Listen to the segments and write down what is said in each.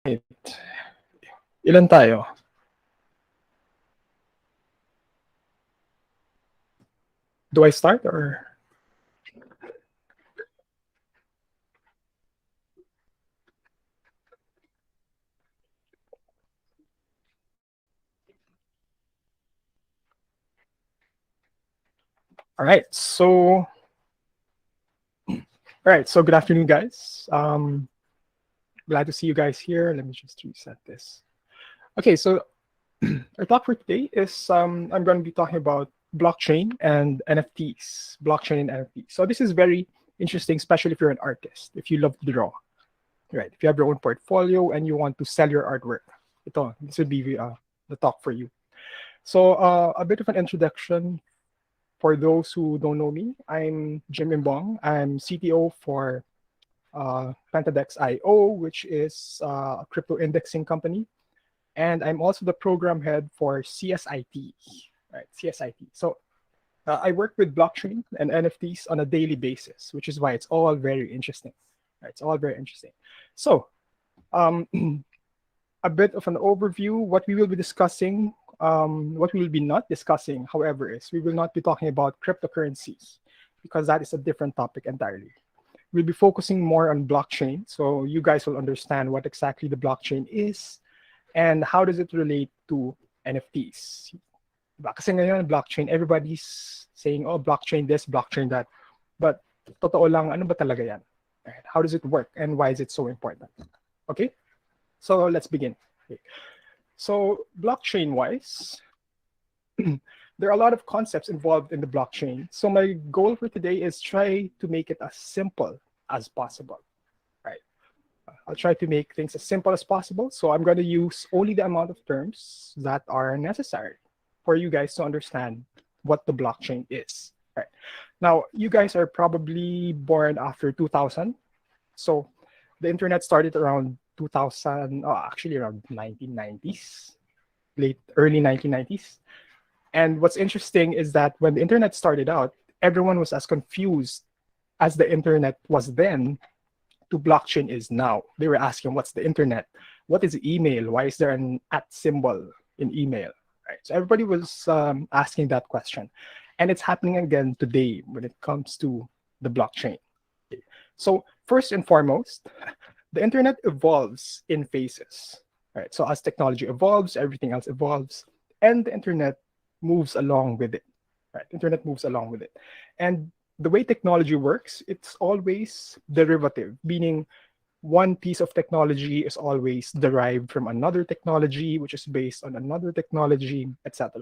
Right. Ilan tayo? Do I start or? All right. So good afternoon, guys. Glad to see you guys here. Let me just reset this. Okay, so our talk for today is I'm going to be talking about blockchain and NFTs. Blockchain and NFTs. So this is very interesting, especially if you're an artist, if you love to draw, right? If you have your own portfolio and you want to sell your artwork, this would be the talk for you. So a bit of an introduction for those who don't know me. I'm Imbong. I'm CTO for Pentadex.io, which is a crypto indexing company. And I'm also the program head for CSIT, right? CSIT. So I work with blockchain and NFTs on a daily basis, which is why it's all very interesting. Right? It's all very interesting. So um, a bit of an overview. What we will be discussing, what we will be not discussing, however, is we will not be talking about cryptocurrencies because that is a different topic entirely. We'll be focusing more on blockchain, so you guys will understand what exactly the blockchain is and how does it relate to NFTs. Kasi ngayon, blockchain, everybody's saying, oh, blockchain this, blockchain that. But totoo lang, ano ba talaga yan? Right? How does it work and why is it so important? Okay, so let's begin. Okay. So blockchain-wise, there are a lot of concepts involved in the blockchain. So my goal for today is try to make it as simple as possible, right? I'll try to make things as simple as possible. So I'm going to use only the amount of terms that are necessary for you guys to understand what the blockchain is, right? Now, you guys are probably born after 2000. So the internet started around 2000, actually around 1990s, early 1990s. And what's interesting is that when the internet started out, everyone was as confused as the internet was then to blockchain is now. They were asking, what's the internet? What is email? Why is there an at symbol in email? Right. So everybody was asking that question. And it's happening again today when it comes to the blockchain. So first and foremost, the internet evolves in phases. Right. So as technology evolves, everything else evolves, and the internet moves along with it. Right. Internet moves along with it. And the way technology works, it's always derivative, meaning one piece of technology is always derived from another technology, which is based on another technology, etc.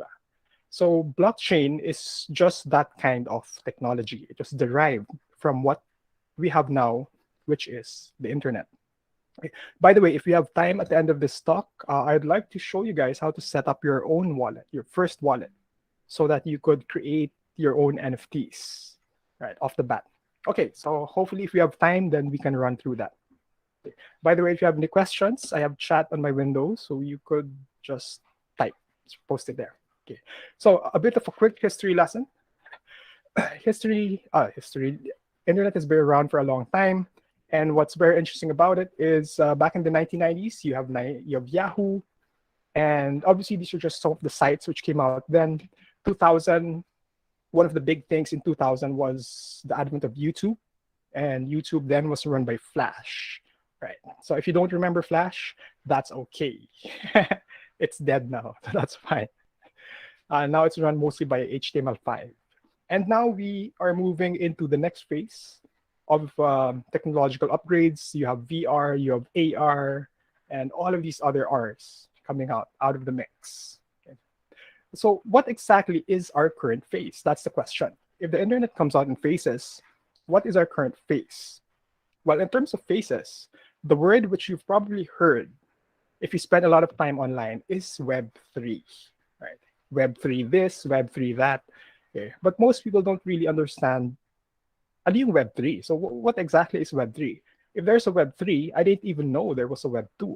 So blockchain is just that kind of technology. It was derived from what we have now, which is the internet. Okay. By the way, if you have time at the end of this talk, I'd like to show you guys how to set up your own wallet, your first wallet, so that you could create your own NFTs right off the bat. Okay, so hopefully, if we have time, then we can run through that. Okay. By the way, if you have any questions, I have chat on my window, so you could just type, just post it there. Okay, so a bit of a quick history lesson. History. Internet has been around for a long time, and what's very interesting about it is back in the 1990s, you have Yahoo, and obviously these are just some of the sites which came out then. 2000, one of the big things in 2000 was the advent of YouTube, and YouTube then was run by Flash, right? So if you don't remember Flash, that's okay. It's dead now, so that's fine. Now it's run mostly by HTML5. And now we are moving into the next phase of technological upgrades. You have VR, you have AR, and all of these other Rs coming out of the mix. Okay. So what exactly is our current phase? That's the question. If the internet comes out in phases, what is our current phase? Well, in terms of phases, the word which you've probably heard if you spend a lot of time online is Web3, right? Web3 this, Web3 that. Okay. But most people don't really understand ano yung Web3. So what exactly is Web3? If there's a Web3, I didn't even know there was a Web2,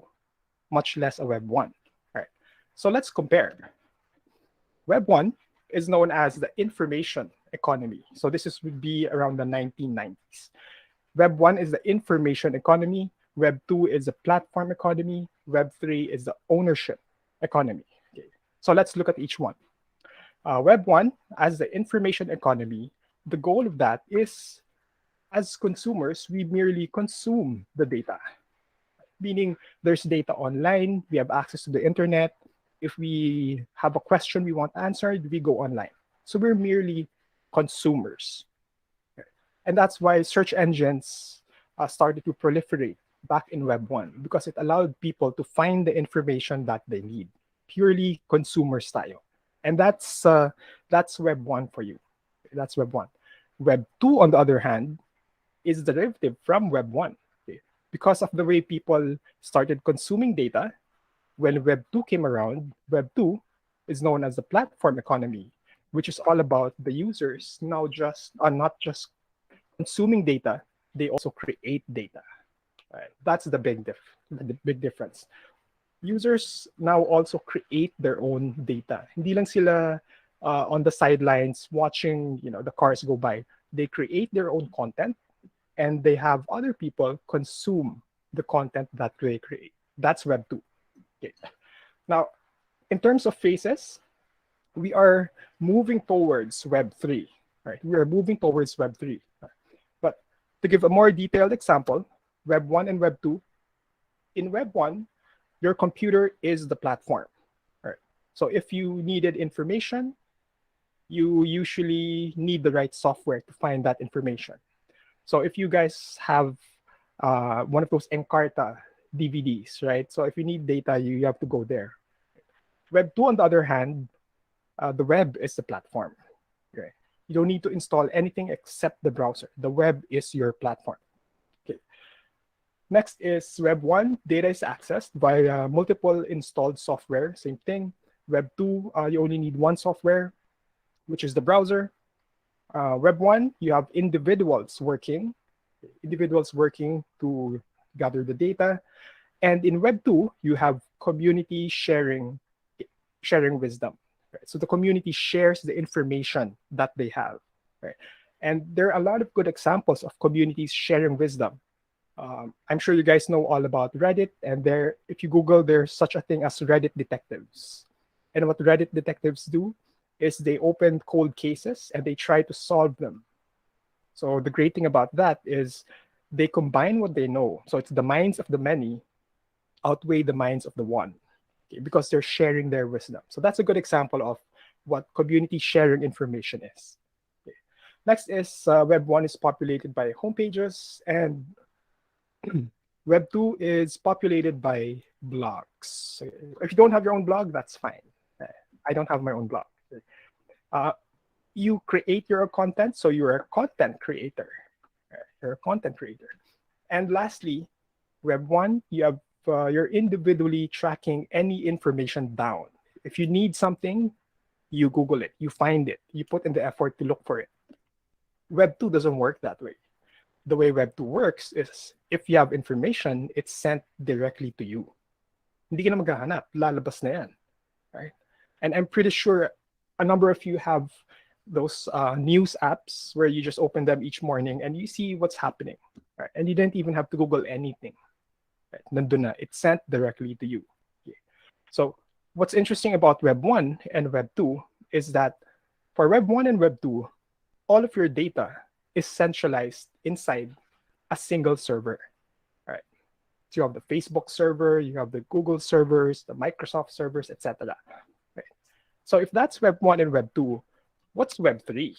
much less a Web1. Right. So let's compare. Web1 is known as the information economy. So would be around the 1990s. Web1 is the information economy. Web2 is the platform economy. Web3 is the ownership economy. Okay. So let's look at each one. Web1, as the information economy, the goal of that is, as consumers, we merely consume the data. Meaning there's data online, we have access to the internet. If we have a question we want answered, we go online. So we're merely consumers. And that's why search engines started to proliferate back in Web1 because it allowed people to find the information that they need, purely consumer style. And that's Web1 for you. That's Web1. Web2, on the other hand, is derivative from Web1. Okay? Because of the way people started consuming data, when Web2 came around, Web2 is known as the platform economy, which is all about the users now not just consuming data, they also create data. Right? That's the big difference. Users now also create their own data. Hindi lang sila on the sidelines watching, the cars go by. They create their own content, and they have other people consume the content that they create. That's Web2. Okay. Now, in terms of phases, we are moving towards Web3. Right? We are moving towards Web3. But to give a more detailed example, Web1 and Web2. In Web1, your computer is the platform. Right? So if you needed information, you usually need the right software to find that information. So if you guys have one of those Encarta DVDs, right? So if you need data, you have to go there. Web2, on the other hand, the web is the platform. Okay? You don't need to install anything except the browser. The web is your platform. Okay. Next is Web1. Data is accessed by multiple installed software. Same thing. Web2, you only need one software, which is the browser. Web1, you have individuals working to gather the data. And in Web2, you have community sharing wisdom. Right? So the community shares the information that they have. Right? And there are a lot of good examples of communities sharing wisdom. I'm sure you guys know all about Reddit, and if you Google, there's such a thing as Reddit detectives. And what Reddit detectives do is they open cold cases and they try to solve them. So the great thing about that is they combine what they know. So it's the minds of the many outweigh the minds of the one, okay, because they're sharing their wisdom. So that's a good example of what community sharing information is. Okay. Next is Web1 is populated by homepages, and Web2 is populated by blogs. So if you don't have your own blog, that's fine. I don't have my own blog. You create your content, so you're a content creator. You're a content creator. And lastly, Web 1, you're individually tracking any information down. If you need something, you Google it, you find it, you put in the effort to look for it. Web 2 doesn't work that way. The way Web 2 works is if you have information, it's sent directly to you. Hindi ka na maghahanap, lalabas na yan. Right? And I'm pretty sure a number of you have those news apps where you just open them each morning and you see what's happening. Right? And you didn't even have to Google anything. Right? Nandun na, it's sent directly to you. Okay. So what's interesting about Web 1 and Web 2 is that for Web 1 and Web 2, all of your data is centralized inside a single server. Right? So you have the Facebook server, you have the Google servers, the Microsoft servers, etc. Right? So if that's Web 1 and Web 2, what's Web 3?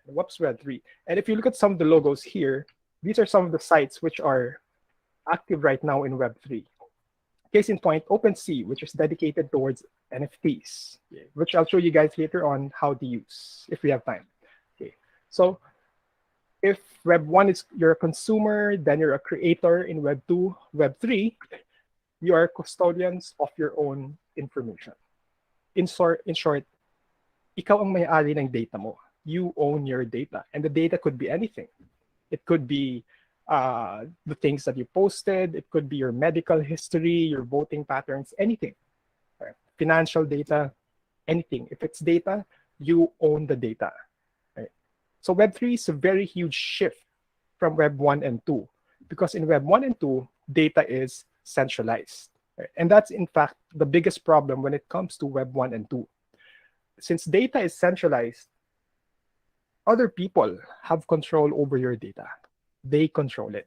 What's Web 3? And if you look at some of the logos here, these are some of the sites which are active right now in Web 3. Case in point, OpenSea, which is dedicated towards NFTs, which I'll show you guys later on how to use if we have time. Okay. So if Web 1 is you're a consumer, then you're a creator in Web 2. Web 3, you are custodians of your own information. In short, ikaw ang may-ari ng data mo. You own your data. And the data could be anything. It could be the things that you posted. It could be your medical history, your voting patterns, anything. Right? Financial data, anything. If it's data, you own the data. Right? So Web 3 is a very huge shift from Web 1 and 2. Because in Web 1 and 2, data is centralized. Right? And that's, in fact, the biggest problem when it comes to Web 1 and 2. Since data is centralized, other people have control over your data. They control it.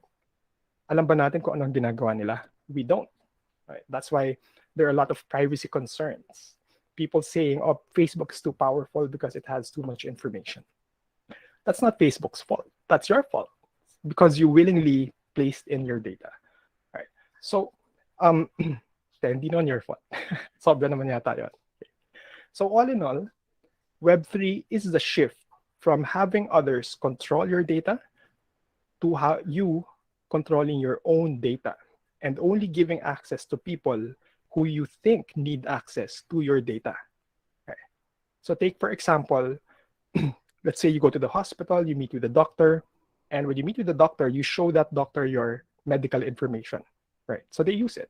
Alam ba natin kung anong ginagawa nila? We don't. Right? That's why there are a lot of privacy concerns. People saying, oh, Facebook is too powerful because it has too much information. That's not Facebook's fault. That's your fault because you willingly placed in your data. Right? So, hindi naman your fault. Sobra naman yata yun. Okay. So all in all, Web 3 is the shift from having others control your data to how you controlling your own data and only giving access to people who you think need access to your data. Okay. So take, for example, let's say you go to the hospital, you meet with the doctor, and when you meet with the doctor, you show that doctor your medical information, right? So they use it.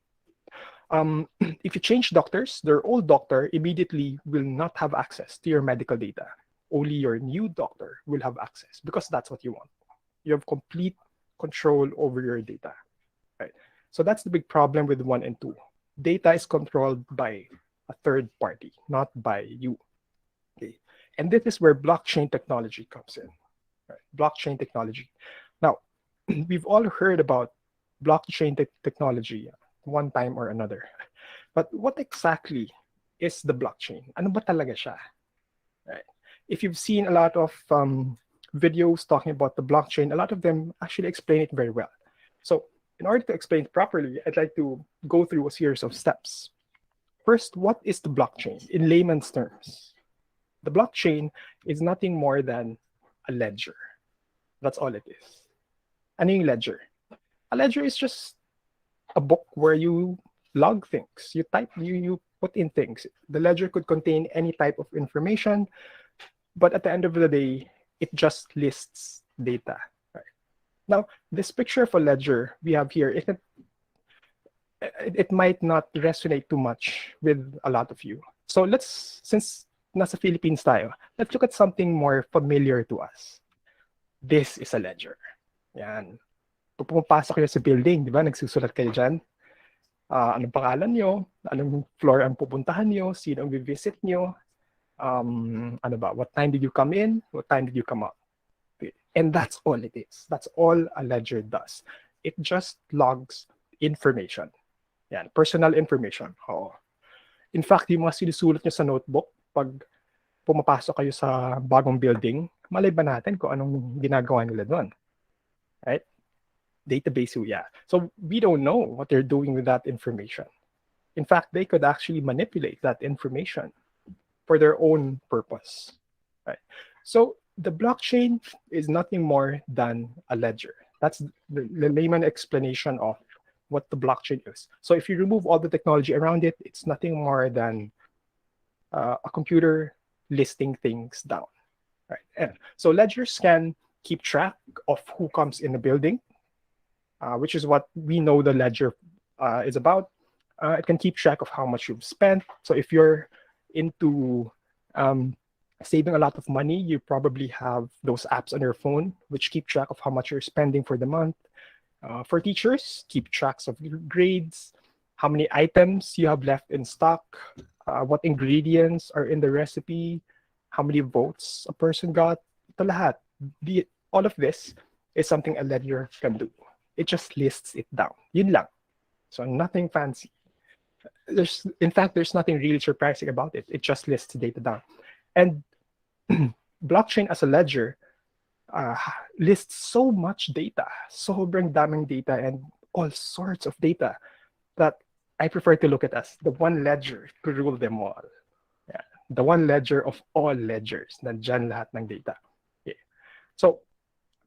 If you change doctors, their old doctor immediately will not have access to your medical data. Only your new doctor will have access because that's what you want. You have complete control over your data, right? So that's the big problem with 1 and 2. Data is controlled by a third party, not by you. Okay. And this is where blockchain technology comes in, right? Blockchain technology. Now, we've all heard about blockchain technology one time or another. But what exactly is the blockchain? Ano ba talaga siya? Right? If you've seen a lot of videos talking about the blockchain, a lot of them actually explain it very well. So in order to explain it properly, I'd like to go through a series of steps. First, what is the blockchain in layman's terms? The blockchain is nothing more than a ledger. That's all it is. Ano yung ledger? A ledger is just a book where you log things. You type, you put in things. The ledger could contain any type of information, but at the end of the day, it just lists data. Right? Now, this picture of a ledger we have here, it might not resonate too much with a lot of you. So since nasa Philippines tayo, let's look at something more familiar to us. This is a ledger. Yan. Pumapasok kayo sa building, di ba? Nagsusulat kayo dyan. Anong pangalan nyo? Anong floor ang pupuntahan nyo? Sino ang visit nyo? Ano ba? What time did you come in? What time did you come out? Okay. And that's all it is. That's all a ledger does. It just logs information. Yan, personal information. Oo. In fact, yung mga sinusulat nyo sa notebook, pag pumapasok kayo sa bagong building, malay ba natin kung anong ginagawa nila doon? Right? Database, yeah. So we don't know what they're doing with that information. In fact, they could actually manipulate that information for their own purpose, right? So the blockchain is nothing more than a ledger. That's the layman explanation of what the blockchain is. So if you remove all the technology around it, it's nothing more than a computer listing things down, right? And so ledgers can keep track of who comes in the building, which is what we know the ledger is about. It can keep track of how much you've spent. So if you're into um, saving a lot of money, you probably have those apps on your phone which keep track of how much you're spending for the month. For teachers, keep tracks of your grades, how many items you have left in stock, what ingredients are in the recipe, how many votes a person got. Ito lahat. All of this is something a ledger can do. It just lists it down. Yun lang. So nothing fancy. In fact, there's nothing really surprising about it. It just lists data down. And blockchain as a ledger lists so much data, sobrang daming data and all sorts of data that I prefer to look at as the one ledger to rule them all. Yeah. The one ledger of all ledgers. Nandyan lahat ng data. Okay. So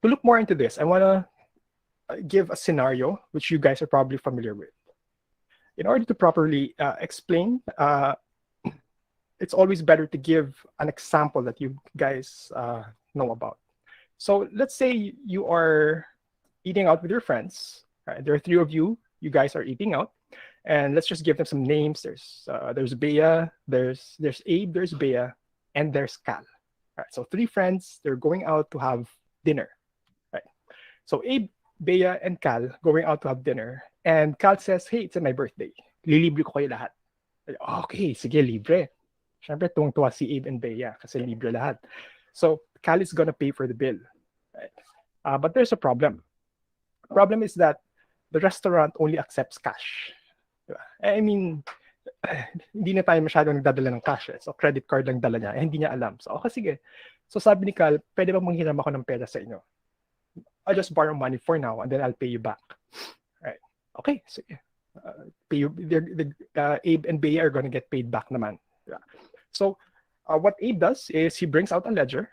to look more into this, I want to give a scenario which you guys are probably familiar with. In order to properly explain, it's always better to give an example that you guys know about. So let's say you are eating out with your friends. Right? There are three of you. You guys are eating out, and let's just give them some names. There's Bea, there's Abe, there's Bea, and there's Cal. Right? So three friends. They're going out to have dinner. Right? So Abe, Bea, and Cal going out to have dinner. And Cal says, "Hey, it's my birthday. Lilibre ko kayo lahat." Okay, sige, libre. Siyempre, tuwang-tuwa si Abe and Bea kasi libre lahat. So Cal is gonna pay for the bill. Right? But there's a problem. The problem is that the restaurant only accepts cash. Diba? I mean, hindi na tayo masyadong nagdadala ng cash. So credit card lang dala niya. Hindi niya alam. So okay, sige. So sabi ni Cal, pwede bang manghiram ako ng pera sa inyo? I'll just borrow money for now and then I'll pay you back. Right? Okay, sige. Abe and Bea are gonna get paid back naman. Yeah. So what Abe does is he brings out a ledger.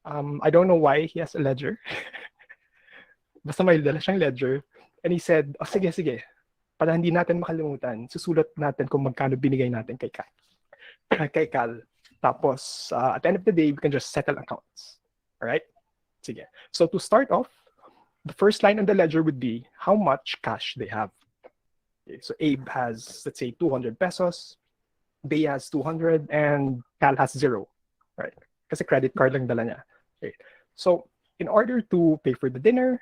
I don't know why he has a ledger. Basta may dala siyang ledger. And he said, oh, sige, sige. Para hindi natin makalimutan, susulat natin kung magkano binigay natin kay Cal. Tapos, at the end of the day, we can just settle accounts. All right? Sige. So to start off, the first line on the ledger would be how much cash they have. Okay, so Abe has, let's say, 200 pesos. Bea has 200 and Cal has 0. Right? Kasi credit card lang dala niya. Okay. So in order to pay for the dinner,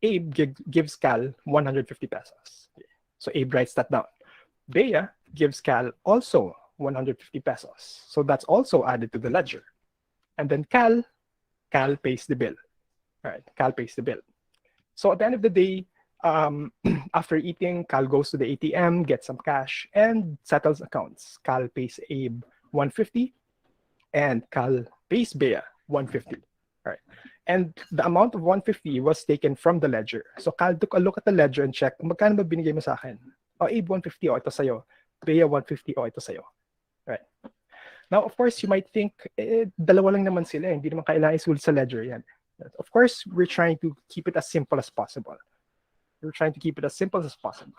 Abe gives Cal 150 pesos. Okay. So Abe writes that down. Bea gives Cal also 150 pesos. So that's also added to the ledger. And then Cal pays the bill. All right, Cal pays the bill. So at the end of the day, after eating, Cal goes to the ATM, gets some cash, and settles accounts. Cal pays Abe 150, and Cal pays Bea 150. All right. And the amount of 150 was taken from the ledger. So Cal took a look at the ledger and checked, magkano ba binigay mo sa akin? Oh, Abe 150, oh, ito sa'yo. Bea 150, oh, ito sa'yo. Right. Now, of course, you might think, dalawa lang naman sila. Hindi naman kailangan isulat sa ledger yan. Of course, we're trying to keep it as simple as possible. We're trying to keep it as simple as possible.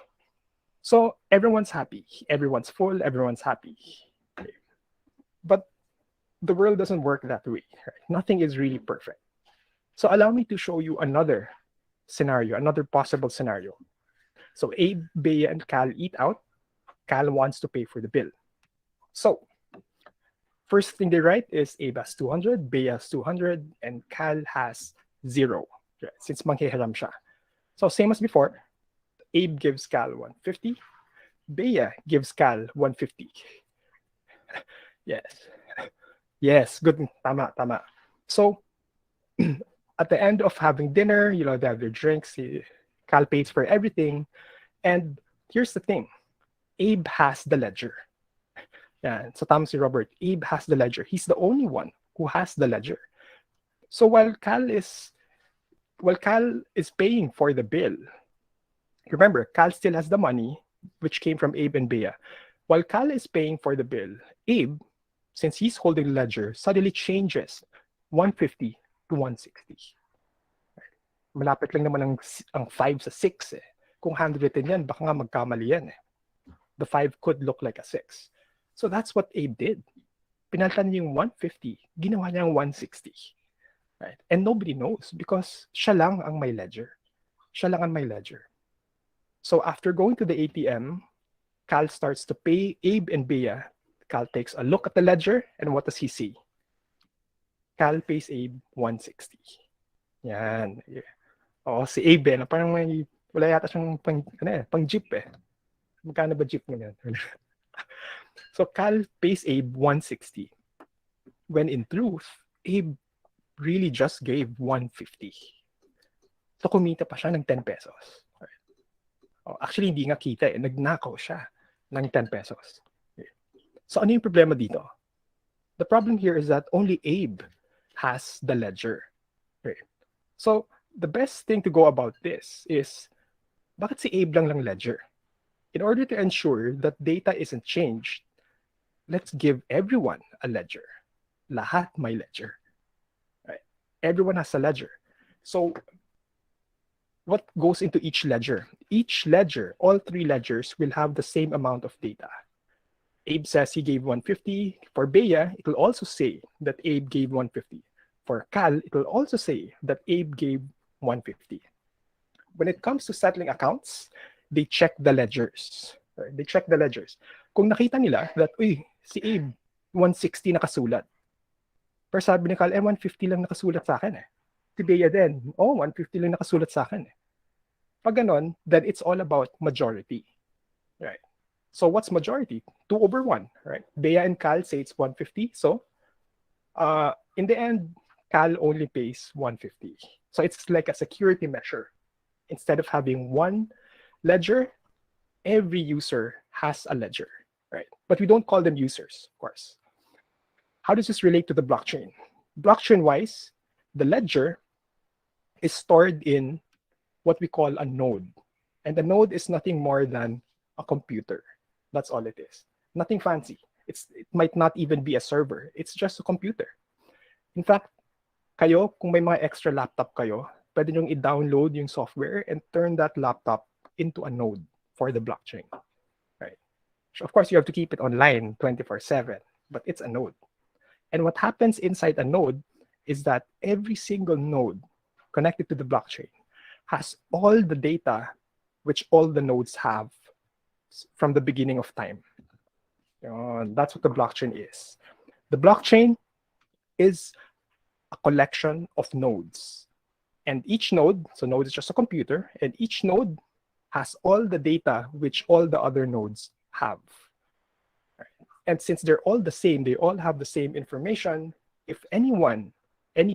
So everyone's happy. Everyone's full. Everyone's happy. Okay. But the world doesn't work that way. Right? Nothing is really perfect. So allow me to show you another scenario, another possible scenario. So Abe, Bea, and Cal eat out. Cal wants to pay for the bill. So first thing they write is Abe has 200, Bea has 200, and Cal has 0. Right? Since manghihiram siya. So same as before, Abe gives Cal 150, Bea gives Cal 150. Yes. Yes, good. Tama, tama. So at the end of having dinner, they have their drinks. Cal pays for everything. And here's the thing. Abe has the ledger. Yeah, so tama si Robert. Abe has the ledger. He's the only one who has the ledger. So while Cal is paying for the bill, remember, Cal still has the money, which came from Abe and Bea. While Cal is paying for the bill, Abe, since he's holding the ledger, suddenly changes 150 to 160. Malapit lang naman ang 5 sa 6 eh. Kung handwritten yan, baka nga magkamali yan eh. The 5 could look like a 6. So that's what Abe did. Pinalitan niya yung 150, ginawa niya yung 160. Right? And nobody knows because siya lang ang may ledger. Siya lang ang may ledger. So after going to the ATM, Cal starts to pay Abe and Bea. Cal takes a look at the ledger, and what does he see? Cal pays Abe 160. Yan. Oo, si Abe, na parang may, wala yata siyang pang jeep eh. Magkano ba jeep ngayon? So Cal pays Abe 160. When in truth, Abe really just gave 150. So kumita pa siya ng 10 pesos. Oh, actually, hindi nga kita eh. Nagnakaw siya ng 10 pesos. So ano yung problema dito? The problem here is that only Abe has the ledger. Right? So the best thing to go about this is, bakit si Abe lang ledger? In order to ensure that data isn't changed, let's give everyone a ledger. Lahat may ledger. Right? Everyone has a ledger. So what goes into each ledger? Each ledger, all 3 ledgers will have the same amount of data. Abe says he gave 150. For Bea, it will also say that Abe gave 150. For Cal, it will also say that Abe gave 150. When it comes to settling accounts, they check the ledgers. Right? They check the ledgers. Kung nakita nila that, uy, si Abe, 160 nakasulat. Pero sabi ni Cal, 150 lang nakasulat sa akin eh. Si Bea din, 150 lang nakasulat sa akin eh. Pag ganon, then it's all about majority. Right? So what's majority? 2/1, right? Bea and Cal say it's 150. So in the end, Cal only pays 150. So it's like a security measure. Instead of having one ledger, every user has a ledger, right? But we don't call them users, of course. How does this relate to the blockchain? Blockchain-wise, the ledger is stored in what we call a node. And the node is nothing more than a computer. That's all it is. Nothing fancy. It might not even be a server. It's just a computer. In fact, kayo, kung may mga extra laptop kayo, pwede nyong i-download yung software and turn that laptop into a node for the blockchain. Right? So of course, you have to keep it online 24/7, but it's a node. And what happens inside a node is that every single node connected to the blockchain has all the data which all the nodes have from the beginning of time. That's what the blockchain is. The blockchain is a collection of nodes. And each node, so node is just a computer, and each node has all the data which all the other nodes have. And since they're all the same, they all have the same information, if any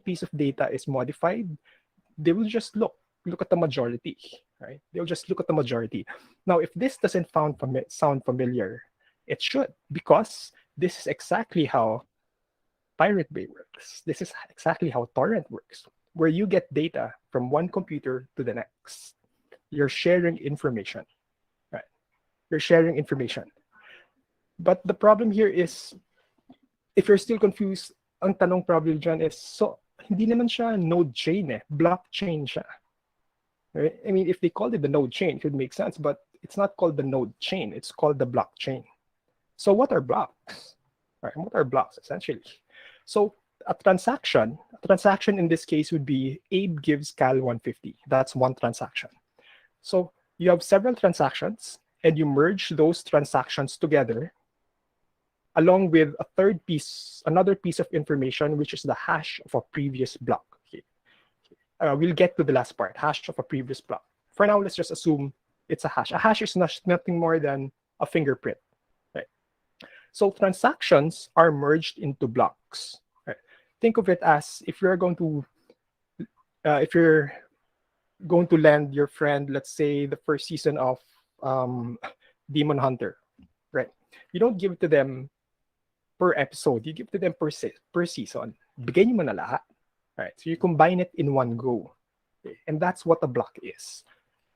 piece of data is modified, they will just look at the majority, right? They'll just look at the majority. Now, if this doesn't sound familiar, it should, because this is exactly how Pirate Bay works. This is exactly how torrent works, where you get data from one computer to the next. You're sharing information, right? You're sharing information. But the problem here is, if you're still confused, ang tanong problem dyan is, so hindi naman siya node chain eh, blockchain siya. Right? I mean, if they called it the node chain, it would make sense, but it's not called the node chain, it's called the blockchain. So what are blocks? Right? What are blocks, essentially? So a transaction in this case would be Abe gives Cal 150. That's one transaction. So you have several transactions, and you merge those transactions together along with another piece of information, which is the hash of a previous block. Okay. We'll get to the last part, hash of a previous block. For now, let's just assume it's a hash. A hash is nothing more than a fingerprint. Right? So transactions are merged into blocks. Right? Think of it as if you're going to lend your friend, let's say, the first season of Demon Hunter, right? You don't give it to them per episode, you give to them per season. Bigay niyo mo na lahat. Right? So you combine it in one go. Okay? And that's what a block is.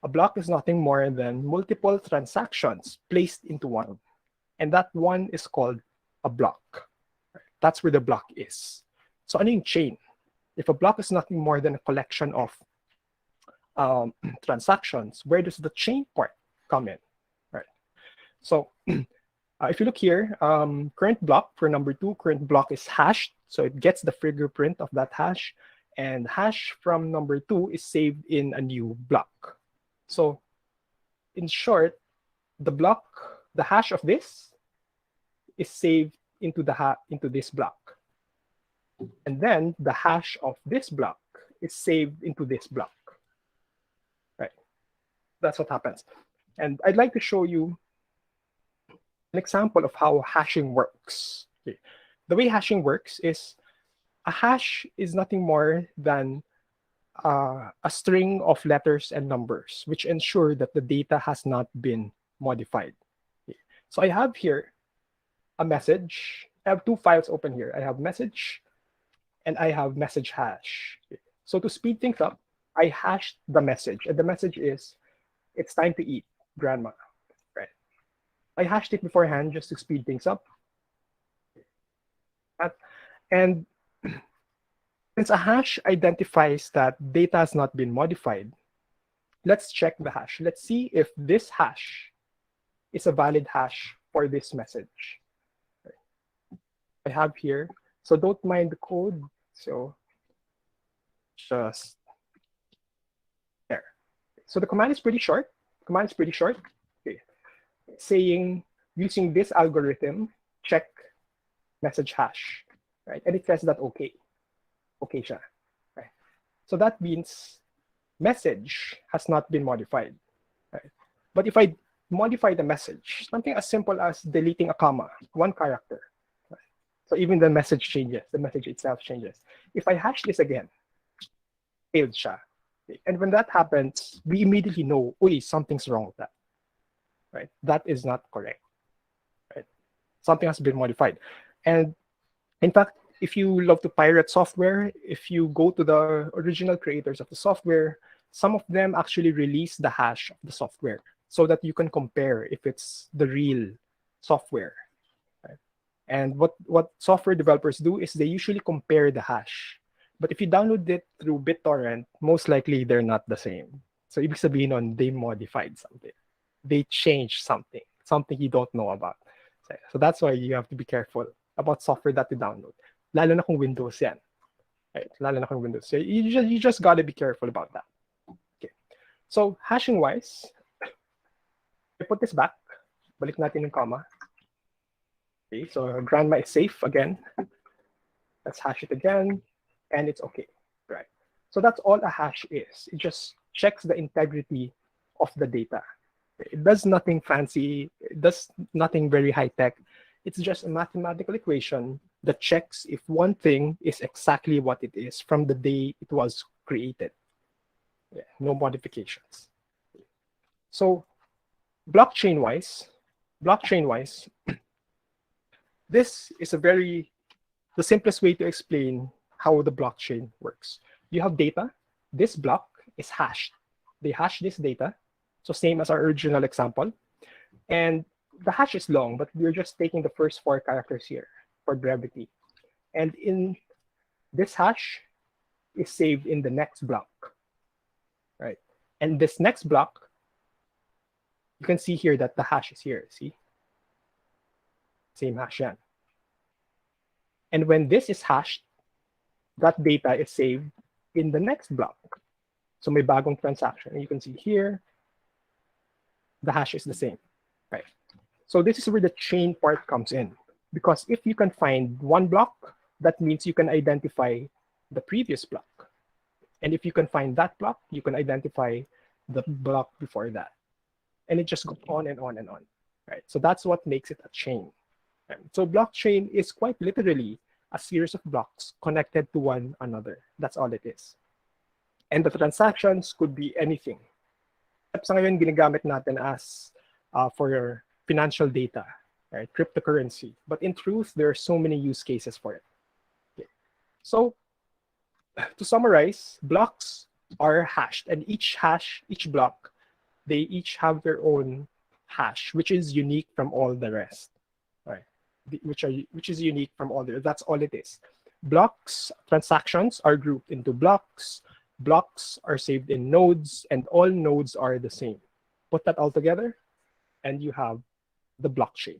A block is nothing more than multiple transactions placed into one. And that one is called a block. Right? That's where the block is. So ano yung chain? If a block is nothing more than a collection of transactions, where does the chain part come in, right? So if you look here, current block for number 2, current block is hashed, so it gets the fingerprint of that hash, and hash from number 2 is saved in a new block. So in short, the hash of this is saved into into this block, and then the hash of this block is saved into this block, right? That's what happens. And I'd like to show you an example of how hashing works. Okay. The way hashing works is a hash is nothing more than a string of letters and numbers, which ensure that the data has not been modified. Okay. So I have here a message. I have 2 files open here. I have message and I have message hash. Okay. So to speed things up, I hashed the message, and the message is, it's time to eat, grandma. Right. I hashed it beforehand just to speed things up. And since a hash identifies that data has not been modified, let's check the hash. Let's see if this hash is a valid hash for this message. I have here, so don't mind the code. So just there. So the command is pretty short. Okay. Saying, using this algorithm, check message hash, right? And it says that okay siya. Right? So that means message has not been modified, right? But if I modify the message, something as simple as deleting a comma, 1 character, right? So even the message changes, the message itself changes. If I hash this again, failed siya. Okay? And when that happens, we immediately know, something's wrong with that, right? That is not correct, right? Something has been modified. And in fact, if you love to pirate software, if you go to the original creators of the software, some of them actually release the hash of the software so that you can compare if it's the real software. Right? And what software developers do is they usually compare the hash. But if you download it through BitTorrent, most likely they're not the same. So ibig sabihin nun, they modified something. They changed something you don't know about. So that's why you have to be careful about software that you download. Lalo na kung Windows yan. Right? Lalo na kung Windows. So you just gotta be careful about that. Okay. So hashing wise, I put this back. Balik natin yung comma. Okay, so grandma is safe again. Let's hash it again, and it's okay. Right. So that's all a hash is. It just checks the integrity of the data. It does nothing fancy. It does nothing very high tech. It's just a mathematical equation that checks if one thing is exactly what it is from the day it was created. Yeah, no modifications. So blockchain-wise, this is the simplest way to explain how the blockchain works. You have data. This block is hashed. They hash this data. So same as our original example. And the hash is long, but we're just taking the first 4 characters here for brevity. And in this hash is saved in the next block, right? And this next block, you can see here that the hash is here, see? Same hash yan. And when this is hashed, that data is saved in the next block. So may bagong transaction. And you can see here, the hash is the same, right? So this is where the chain part comes in. Because if you can find one block, that means you can identify the previous block. And if you can find that block, you can identify the block before that. And it just goes on and on and on, right? So that's what makes it a chain. Right? So blockchain is quite literally a series of blocks connected to one another. That's all it is. And the transactions could be anything. Sa ngayon, ginagamit natin as for financial data, right? Cryptocurrency. But in truth, there are so many use cases for it. Okay. So to summarize, blocks are hashed, and each block, they each have their own hash, which is unique from all the rest, right? Which is unique from all the. That's all it is. Blocks, transactions are grouped into blocks. Blocks are saved in nodes, and all nodes are the same. Put that all together, and you have the blockchain.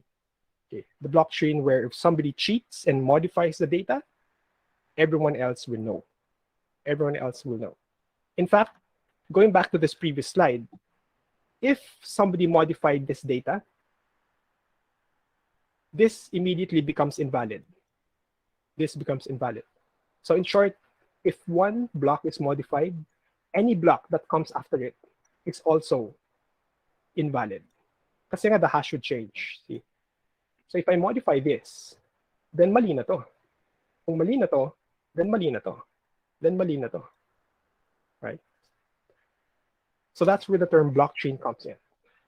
Okay. The blockchain where if somebody cheats and modifies the data, everyone else will know. Everyone else will know. In fact, going back to this previous slide, if somebody modified this data, this immediately becomes invalid. This becomes invalid. So in short, if one block is modified, any block that comes after it is also invalid. Kasi nga the hash would change. See? So if I modify this, then mali na to. Kung mali na to, then mali na to. Then mali na to. Right? So that's where the term blockchain comes in.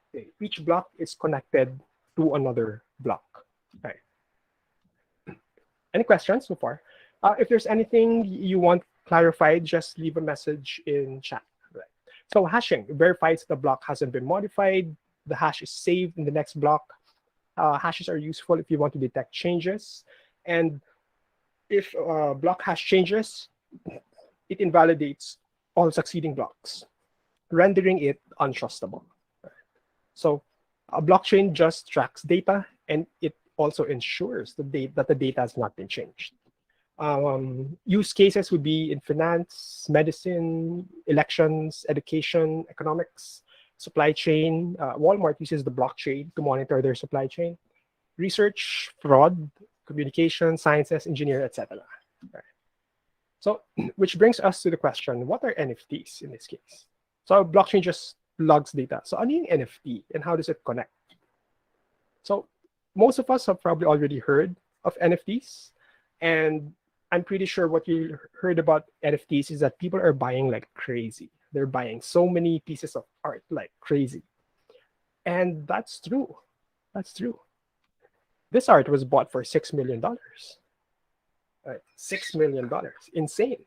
Okay. Each block is connected to another block. Okay. Any questions so far? If there's anything you want clarified, just leave a message in chat. Right. So hashing verifies the block hasn't been modified. The hash is saved in the next block. Hashes are useful if you want to detect changes. And if block hash changes, it invalidates all succeeding blocks, rendering it untrustable. So a blockchain just tracks data, and it also ensures that the data has not been changed. Use cases would be in finance, medicine, elections, education, economics, supply chain. Walmart uses the blockchain to monitor their supply chain. Research, fraud, communication, sciences, engineering, etc. Right. So, which brings us to the question, what are NFTs in this case? So, blockchain just logs data. So, ano yung NFT and how does it connect? So, most of us have probably already heard of NFTs. And I'm pretty sure what you heard about NFTs is that people are buying like crazy. They're buying so many pieces of art like crazy. And that's true. That's true. This art was bought for $6 million. Right? $6 million. Insane.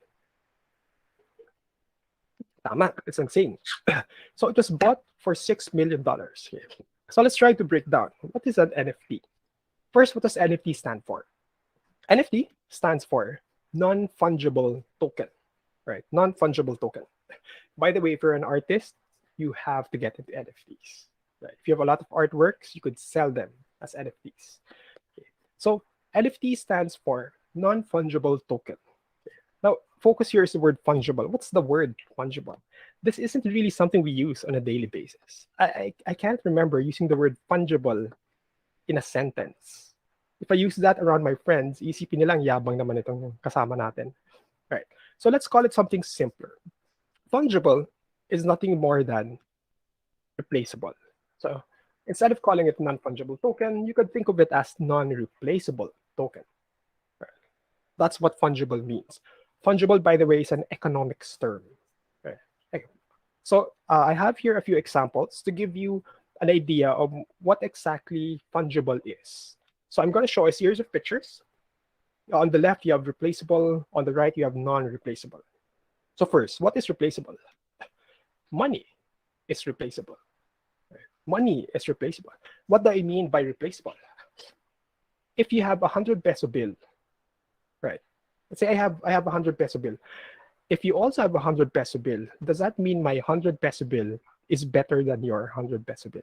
Tama, it's insane. So it was bought for $6 million. So let's try to break down. What is an NFT? First, what does NFT stand for? NFT stands for non-fungible token. Right? Non-fungible token. By the way, if you're an artist, you have to get into NFTs. Right? If you have a lot of artworks, you could sell them as NFTs. Okay. So NFT stands for non-fungible token. Okay. Now, focus here is the word fungible. What's the word fungible? This isn't really something we use on a daily basis. I can't remember using the word fungible in a sentence. If I use that around my friends, isipin nilang yabang naman itong kasama natin. Right. So let's call it something simpler. Fungible is nothing more than replaceable. So instead of calling it non-fungible token, you could think of it as non-replaceable token. Right. That's what fungible means. Fungible, by the way, is an economics term. Right. Okay. So I have here a few examples to give you an idea of what exactly fungible is. So I'm going to show a series of pictures. On the left, you have replaceable. On the right, you have non-replaceable. So first, what is replaceable? Money is replaceable. Money is replaceable. What do I mean by replaceable? If you have 100 peso bill, right? Let's say I have a 100 peso bill. If you also have a 100 peso bill, does that mean my 100 peso bill is better than your 100 peso bill?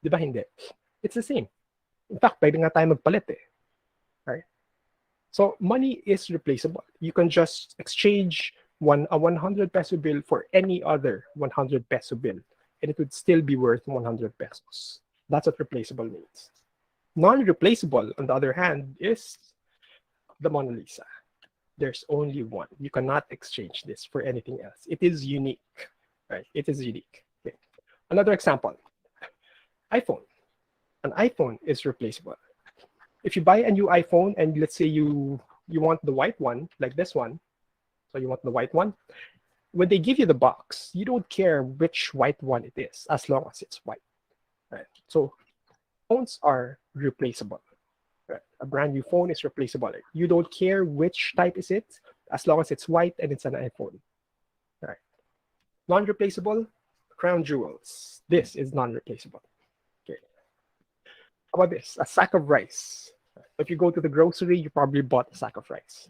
Di ba hindi? It's the same. In fact, pwede nga tayo magpalit eh. Right? So money is replaceable. You can just exchange a 100 peso bill for any other 100 peso bill, and it would still be worth 100 pesos. That's what replaceable means. Non-replaceable, on the other hand, is the Mona Lisa. There's only one. You cannot exchange this for anything else. It is unique, right? It is unique. Okay. Another example, iPhone. An iPhone is replaceable. If you buy a new iPhone and let's say you want the white one, like this one, so you want the white one, when they give you the box, you don't care which white one it is as long as it's white. Right? So phones are replaceable. Right? A brand new phone is replaceable. You don't care which type is it as long as it's white and it's an iPhone. Right? Non-replaceable, crown jewels. This is non-replaceable. Okay. How about this? A sack of rice. If you go to the grocery, you probably bought a sack of rice.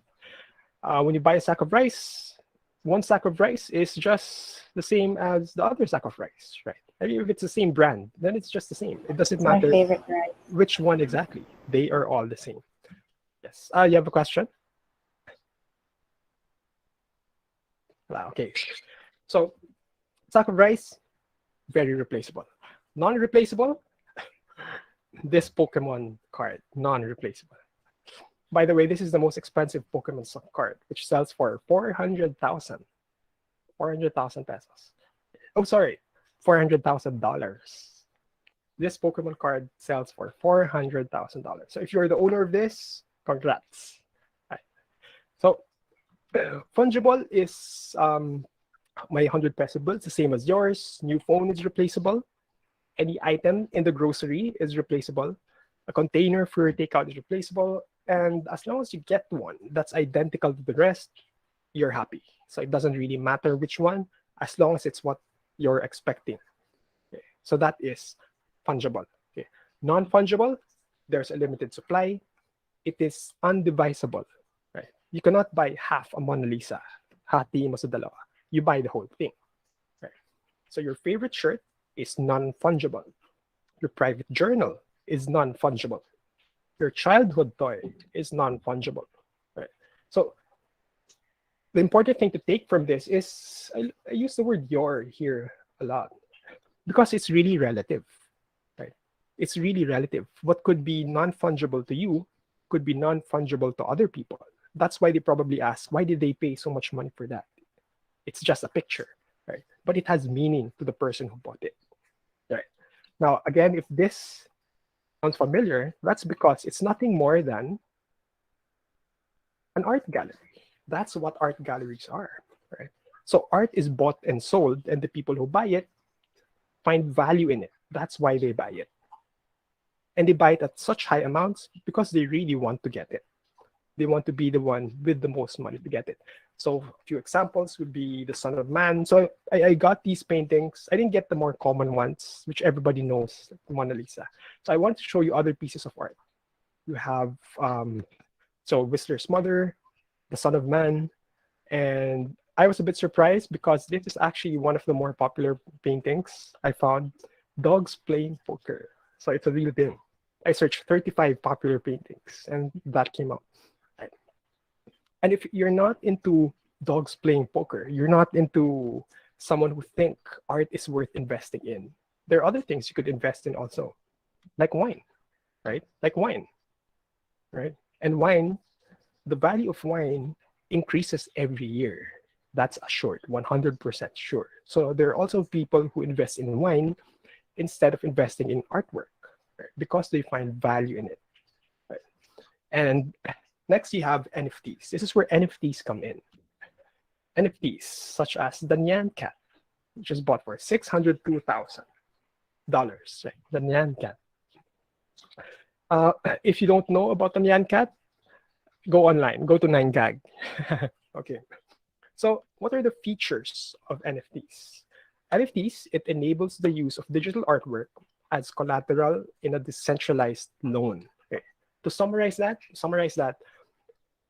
When you buy a sack of rice, one sack of rice is just the same as the other sack of rice, right? I mean, if it's the same brand, then it's just the same. It doesn't It's my matter favorite rice. which one exactly. They are all the same. Yes. You have a question? Okay. So, sack of rice, very replaceable. Non-replaceable, this Pokemon card, non-replaceable. By the way, this is the most expensive Pokemon card, which sells for 400,000 pesos. Oh, sorry, $400,000. This Pokemon card sells for $400,000. So if you're the owner of this, congrats. Right. So fungible is my 100 peso bill. It's the same as yours. New phone is replaceable. Any item in the grocery is replaceable. A container for takeout is replaceable. And as long as you get one that's identical to the rest, you're happy. So it doesn't really matter which one, as long as it's what you're expecting. Okay. So that is fungible. Okay. Non-fungible, there's a limited supply. It is undivisible. Right? You cannot buy half a Mona Lisa. Hati mo sa dalawa. You buy the whole thing. Right? So your favorite shirt is non-fungible. Your private journal is non-fungible. Your childhood toy is non-fungible. Right? So the important thing to take from this is I use the word your here a lot because it's really relative. Right? It's really relative. What could be non-fungible to you could be non-fungible to other people. That's why they probably ask, why did they pay so much money for that? It's just a picture, right? But it has meaning to the person who bought it, right? Now, again, if this sounds familiar, that's because it's nothing more than an art gallery. That's what art galleries are, right? So art is bought and sold, and the people who buy it find value in it. That's why they buy it. And they buy it at such high amounts because they really want to get it. They want to be the one with the most money to get it. So a few examples would be the Son of Man. So I got these paintings. I didn't get the more common ones, which everybody knows, like the Mona Lisa. So I want to show you other pieces of art. You have so Whistler's Mother, the Son of Man, and I was a bit surprised because this is actually one of the more popular paintings I found. Dogs playing poker. So it's a real thing. I searched 35 popular paintings, and that came out. And if you're not into dogs playing poker, you're not into someone who think art is worth investing in. There are other things you could invest in also, like wine, right? Like wine, right? And wine, the value of wine increases every year. That's assured, 100% sure. So there are also people who invest in wine instead of investing in artwork, right? Because they find value in it. Right? And next, you have NFTs. This is where NFTs come in. NFTs, such as the Nyan Cat, which is bought for $602,000. Right? The Nyan Cat. If you don't know about the Nyan Cat, go online. Go to 9gag. Okay. So, what are the features of NFTs? NFTs, it enables the use of digital artwork as collateral in a decentralized loan. Okay. To summarize that,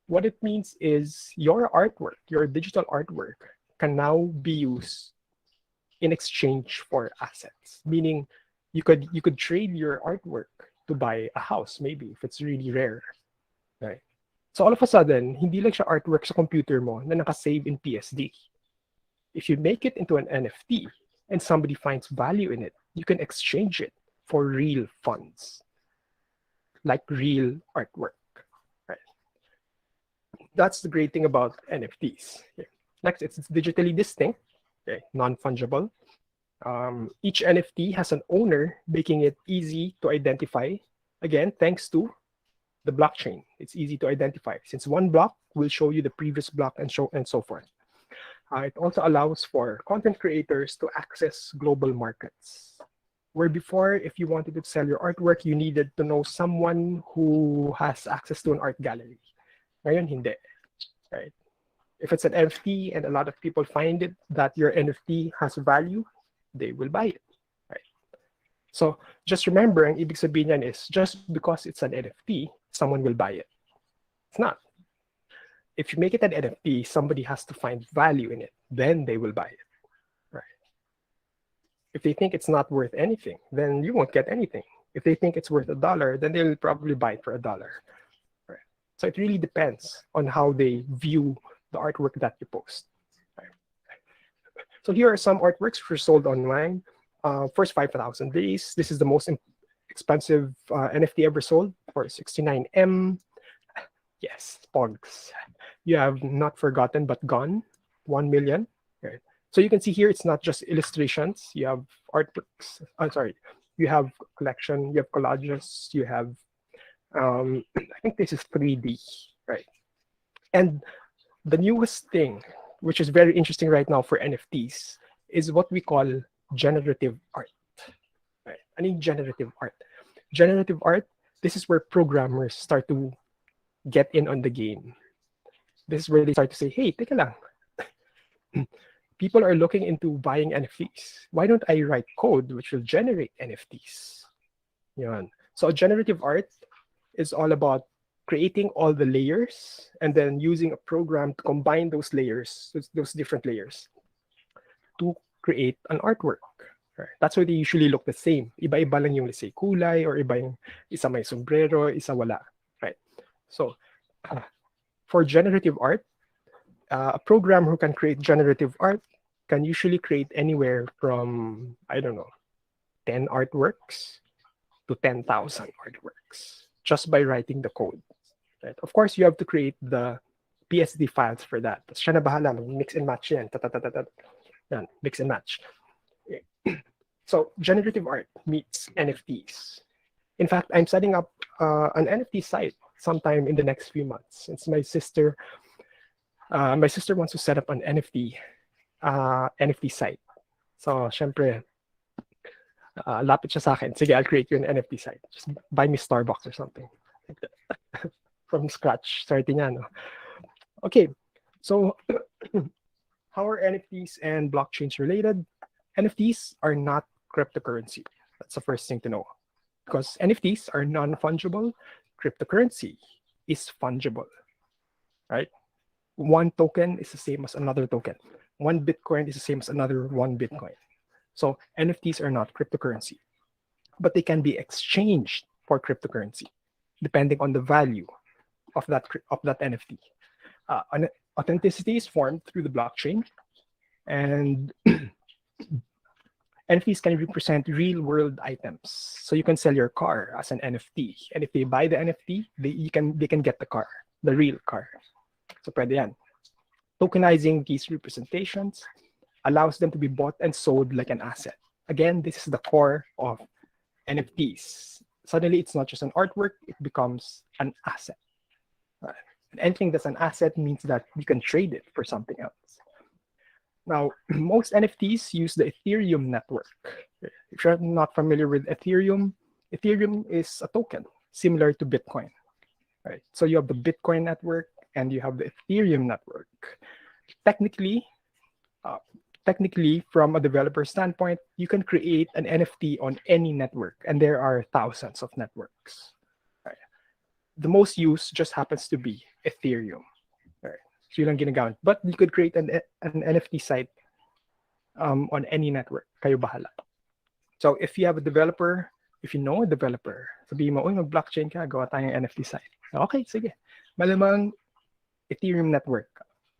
what it means is your artwork, your digital artwork, can now be used in exchange for assets. Meaning, you could trade your artwork to buy a house, maybe if it's really rare, right? So all of a sudden, hindi lang siya artwork sa computer mo na nakasave in PSD. If you make it into an NFT and somebody finds value in it, you can exchange it for real funds, like real artwork. Right? That's the great thing about NFTs. Okay. Next, it's digitally distinct, okay, non-fungible. Each NFT has an owner, making it easy to identify. Again, thanks to the blockchain, it's easy to identify since one block will show you the previous block and so forth. It also allows for content creators to access global markets. Where before, if you wanted to sell your artwork, you needed to know someone who has access to an art gallery. Ngayon, hindi. Right? If it's an NFT and a lot of people find it that your NFT has value, they will buy it. Right? So just remember, ang ibig sabihin niyan is just because it's an NFT, someone will buy it. It's not. if you make it an NFT, somebody has to find value in it. Then they will buy it. Right. If they think it's not worth anything, then you won't get anything. If they think it's worth $1, then they'll probably buy it for $1. Right. So it really depends on how they view the artwork that you post. Right. So here are some artworks which are sold online. First 5,000 days. This is the most expensive NFT ever sold for 69M. Yes, Pogs. You have Not Forgotten But Gone, 1 million. Right. So you can see here, it's not just illustrations. You have artworks. I'm sorry. You have collection. You have collages. You have, I think this is 3D, right? And the newest thing, which is very interesting right now for NFTs, is what we call generative art. Right? I mean, generative art. Generative art, this is where programmers start to get in on the game. This is where they start to say, hey, teka lang. People are looking into buying NFTs. Why don't I write code which will generate NFTs? Yan. So generative art is all about creating all the layers and then using a program to combine those layers, those different layers, to create an artwork. Right? That's why they usually look the same. Iba-iba lang yung, let's say, kulay, or iba yung isa may sombrero, isa wala. Right? So for generative art, a programmer who can create generative art can usually create anywhere from, I don't know, 10 artworks to 10,000 artworks just by writing the code. Right? Of course, you have to create the PSD files for that. Tapos siya na bahala, mix and match yan. Yan, mix and match. So generative art meets NFTs. In fact, I'm setting up an NFT site sometime in the next few months. Since my sister wants to set up an NFT site. So, syempre, lapit siya sa akin. Sige, I'll create you an NFT site. Just buy me Starbucks or something. Like that. From scratch. Starting niya, no? Okay. So, how are NFTs and blockchains related? NFTs are not cryptocurrency. That's the first thing to know. Because NFTs are non-fungible. Cryptocurrency is fungible. Right? One token is the same as another token. One Bitcoin is the same as another one Bitcoin. So NFTs are not cryptocurrency, but they can be exchanged for cryptocurrency, depending on the value of that NFT. Authenticity is formed through the blockchain, and NFTs can represent real-world items. So you can sell your car as an NFT, and if they buy the NFT, they can get the car, the real car. So pwede yan. Tokenizing these representations allows them to be bought and sold like an asset. Again, this is the core of NFTs. Suddenly, it's not just an artwork, it becomes an asset. Anything that's an asset means that you can trade it for something else. Now, most NFTs use the Ethereum network. If you're not familiar with Ethereum, Ethereum is a token similar to Bitcoin. Right? So you have the Bitcoin network and you have the Ethereum network. Technically, from a developer standpoint, you can create an NFT on any network, and there are thousands of networks. Right? The most used just happens to be Ethereum. Right? So yun lang ginagamit. But you could create an NFT site on any network. Kayo bahala. So if you have a developer, if you know a developer, sabihin mo, mag-blockchain ka, gawa tayong NFT site. Okay, sige. Malamang Ethereum network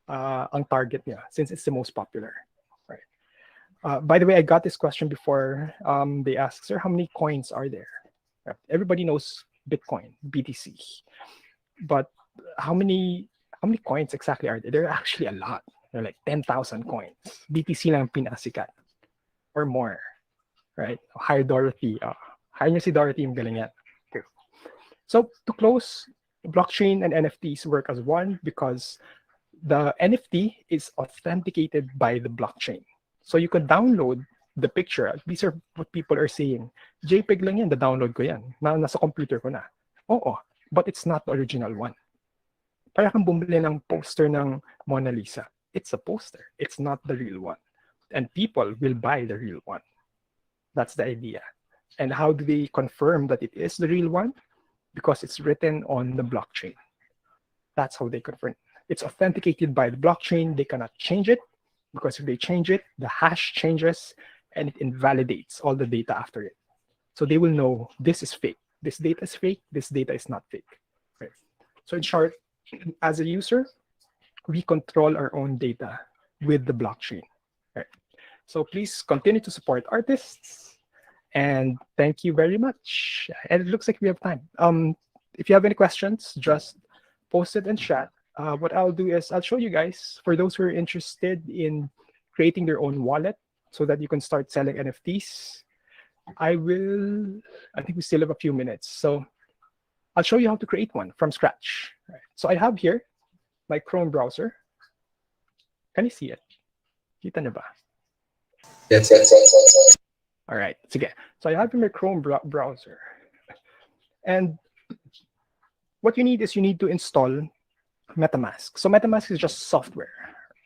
ang target niya since it's the most popular. Right. By the way, I got this question before. They asked, sir, how many coins are there? Right. Everybody knows Bitcoin, BTC. But how many coins exactly are there? There are actually a lot. There are like 10,000 coins. BTC lang pinasikat or more. Right? Hire Dorothy. Hire niyo si Dorothy, yung galing yan. Okay. So to close, blockchain and NFTs work as one because the NFT is authenticated by the blockchain. So you can download the picture. These are what people are saying. JPEG lang yan, download ko yan. Nasa computer ko na. Oo, but it's not the original one. Para kang bumili ng poster ng Mona Lisa. It's a poster. It's not the real one. And people will buy the real one. That's the idea. And how do they confirm that it is the real one? Because it's written on the blockchain. That's how they confirm. It's authenticated by the blockchain. They cannot change it because if they change it, the hash changes and it invalidates all the data after it. So they will know this is fake. This data is fake. This data is not fake. Right? So in short, as a user, we control our own data with the blockchain. Right? So please continue to support artists. And thank you very much. And it looks like we have time. If you have any questions, just post it in chat. What I'll do is I'll show you guys, for those who are interested in creating their own wallet so that you can start selling NFTs. I think we still have a few minutes. So I'll show you how to create one from scratch. Right. So I have here my Chrome browser. Can you see it? Kita niyo ba? Yes, yes, yes, yes. All right. Sige. So I have my Chrome browser. And what you need is you need to install MetaMask. So MetaMask is just software.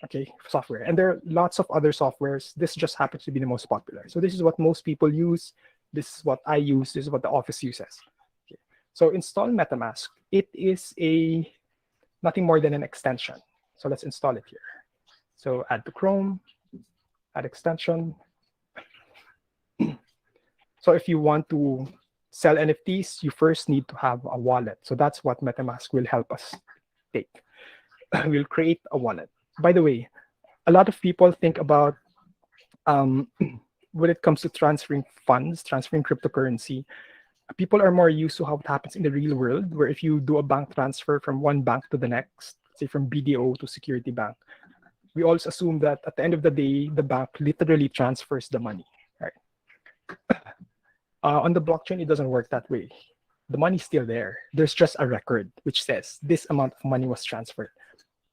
Okay, software. And there are lots of other softwares. This just happens to be the most popular. So this is what most people use. This is what I use. This is what the office uses. Okay. So install MetaMask. It is nothing more than an extension. So let's install it here. So add to Chrome, add extension. So if you want to sell NFTs, you first need to have a wallet. So that's what MetaMask will help us take. We'll create a wallet. By the way, a lot of people think about when it comes to transferring funds, transferring cryptocurrency, people are more used to how it happens in the real world, where if you do a bank transfer from one bank to the next, say from BDO to Security Bank, we always assume that at the end of the day, the bank literally transfers the money, right? On the blockchain, it doesn't work that way. The money's still there. There's just a record which says this amount of money was transferred.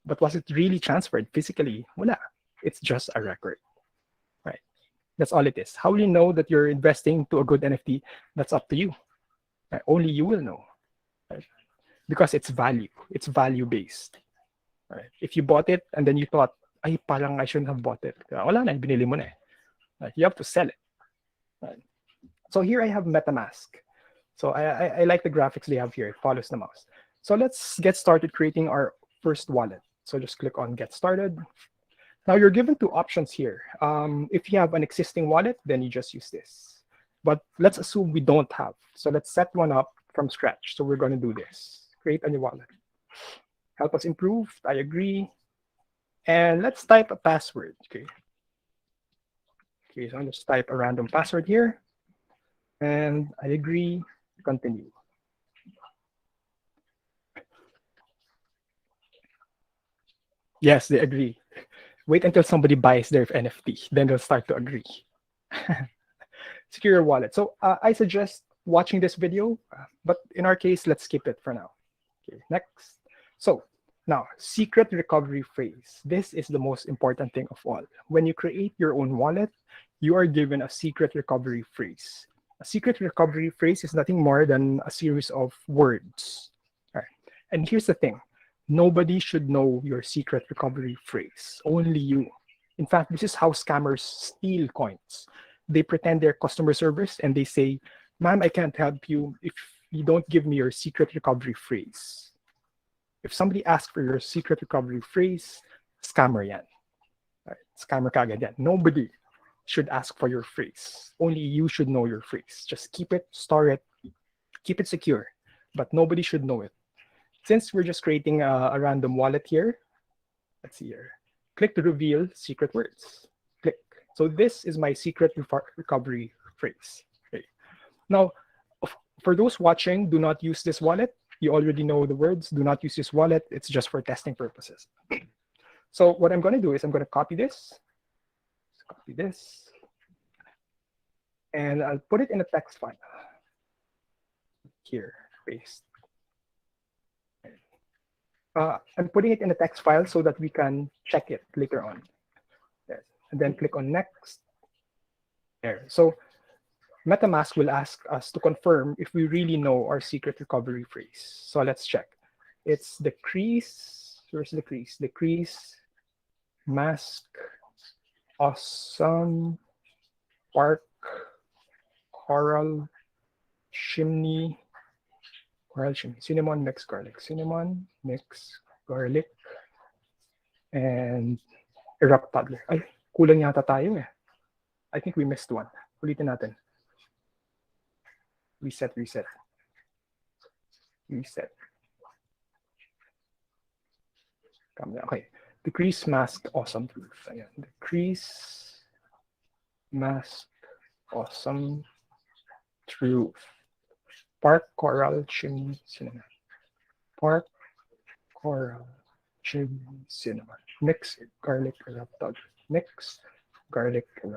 But was it really transferred physically? Wala. It's just a record, right? That's all it is. How will you know that you're investing to a good NFT? That's up to you. Right? Only you will know, right? Because it's value. It's value-based. Right? If you bought it and then you thought, ay, parang I shouldn't have bought it. Wala na, binili mo na eh. Right? You have to sell it. Right? So here I have MetaMask. So I like the graphics they have here. It follows the mouse. So let's get started creating our first wallet. So just click on Get Started. Now you're given two options here. If you have an existing wallet, then you just use this. But let's assume we don't have. So let's set one up from scratch. So we're going to do this. Create a new wallet. Help us improve. I agree. And let's type a password. Okay. Okay, so I'll just type a random password here. And I agree. Continue. Yes, they agree. Wait until somebody buys their NFT, then they'll start to agree. Secure your wallet. So I suggest watching this video, but in our case, let's skip it for now. Okay, next. So now, secret recovery phrase. This is the most important thing of all. When you create your own wallet, you are given a secret recovery phrase. A secret recovery phrase is nothing more than a series of words. All right. And here's the thing. Nobody should know your secret recovery phrase, only you. In fact, this is how scammers steal coins. They pretend they're customer service and they say, ma'am, I can't help you if you don't give me your secret recovery phrase. If somebody asks for your secret recovery phrase, scammer yan. Right? Scammer kagad yan. Nobody should ask for your phrase. Only you should know your phrase. Just keep it, store it, keep it secure, but nobody should know it. Since we're just creating a random wallet here, let's see here. Click to reveal secret words. Click. So this is my secret recovery phrase. Okay. Now, for those watching, do not use this wallet. You already know the words. Do not use this wallet. It's just for testing purposes. So what I'm going to do is I'm going to copy this. Copy this. And I'll put it in a text file. Here, paste. I'm putting it in a text file so that we can check it later on. Yes. And then click on next. There. So MetaMask will ask us to confirm if we really know our secret recovery phrase. So let's check. It's decrease. Where's decrease? Decrease, mask, awesome, park, coral, chimney, coral chimney, cinnamon, mix garlic, cinnamon, mix garlic, and erupt toddler. Ay, kulang yata tayo eh. I think we missed one. Ulitin natin. Reset, reset, reset. Okay. Decrease mask awesome truth. Ayan. Decrease mask awesome truth. Park coral chimney cinnamon. Park coral chimney cinnamon. Mix garlic and toddler. Mix garlic and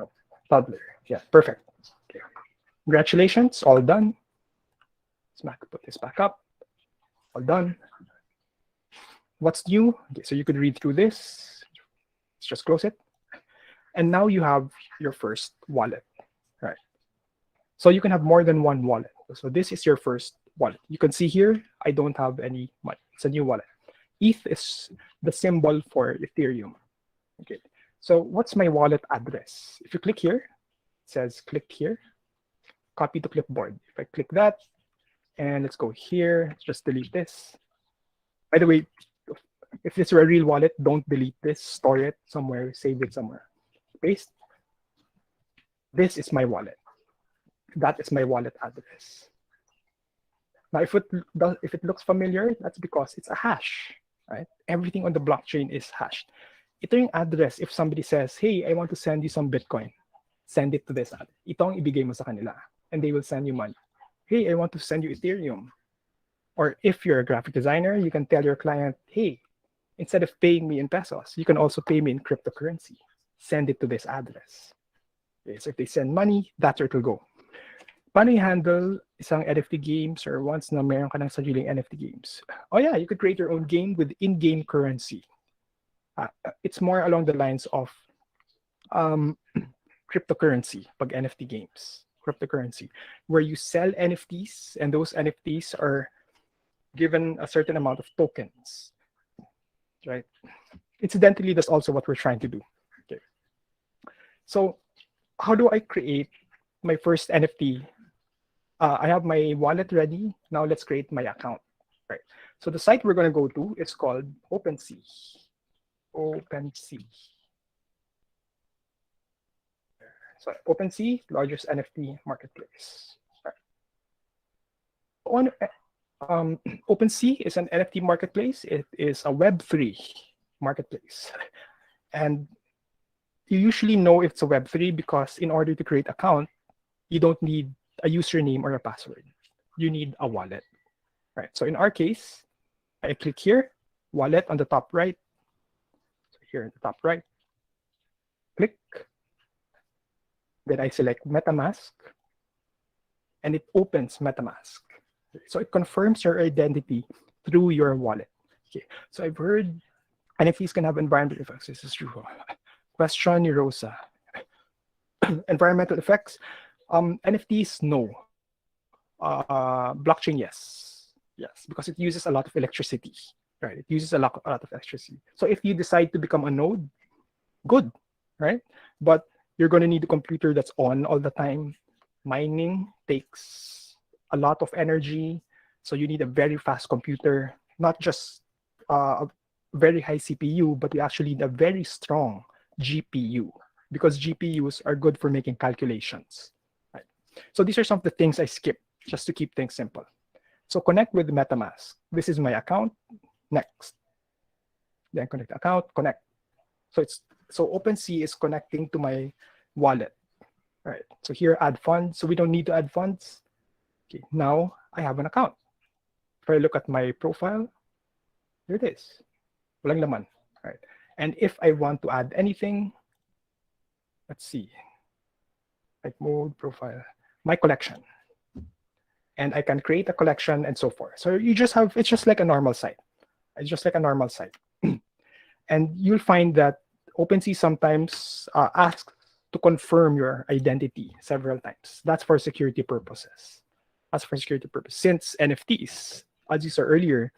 toddler. Yeah, perfect. Okay. Congratulations, all done. Let's put this back up. All done. What's new? Okay, so you could read through this. Let's just close it. And now you have your first wallet, right? So you can have more than one wallet. So this is your first wallet. You can see here, I don't have any money. It's a new wallet. ETH is the symbol for Ethereum. Okay. So what's my wallet address? If you click here, it says click here, copy to clipboard. If I click that, and let's go here, let's just delete this. By the way, if this were a real wallet, don't delete this, store it somewhere, save it somewhere. Paste. This is my wallet. That is my wallet address. Now, if it looks familiar, that's because it's a hash, right? Everything on the blockchain is hashed. Ito yung address. If somebody says, hey, I want to send you some Bitcoin, send it to this address. Ito ang ibigay mo sa kanila, and they will send you money. Hey, I want to send you Ethereum. Or if you're a graphic designer, you can tell your client, hey, instead of paying me in pesos, you can also pay me in cryptocurrency. Send it to this address. Okay, so if they send money, that's where it will go. Paano i-handle isang NFT games or once na meron ka ng sariling NFT games? Oh yeah, you could create your own game with in-game currency. It's more along the lines of cryptocurrency, pag NFT games. Cryptocurrency, where you sell NFTs and those NFTs are given a certain amount of tokens, right? Incidentally, that's also what we're trying to do. Okay. So how do I create my first NFT? I have my wallet ready. Now let's create my account. Right. So the site we're going to go to is called OpenSea. OpenSea. So OpenSea, largest NFT marketplace. Right. OpenSea is an NFT marketplace. It is a Web3 marketplace. And you usually know it's a Web3 because in order to create an account, you don't need a username or a password. You need a wallet, right? So in our case, I click here, wallet on the top right. So here at the top right, click. Then I select MetaMask, and it opens MetaMask. So it confirms your identity through your wallet. Okay. So I've heard NFTs can have environmental effects. This is true. Question, Rosa. Environmental effects. NFTs, no. Blockchain, yes, because it uses a lot of electricity, right? It uses a lot of electricity. So if you decide to become a node, good, right? But you're going to need a computer that's on all the time. Mining takes a lot of energy, so you need a very fast computer, not just a very high CPU, but you actually need a very strong GPU because GPUs are good for making calculations. Right? So these are some of the things I skip just to keep things simple. So connect with MetaMask. This is my account. Next. Then connect account, connect. So OpenSea is connecting to my wallet. All right. So here add funds. So we don't need to add funds. Okay. Now I have an account. If I look at my profile, here it is. Walang laman. All right. And if I want to add anything, let's see. Like mode, profile, my collection. And I can create a collection and so forth. So you just have, it's just like a normal site. It's just like a normal site. And you'll find that OpenSea sometimes asks to confirm your identity several times. That's for security purposes. Since NFTs, as you saw earlier,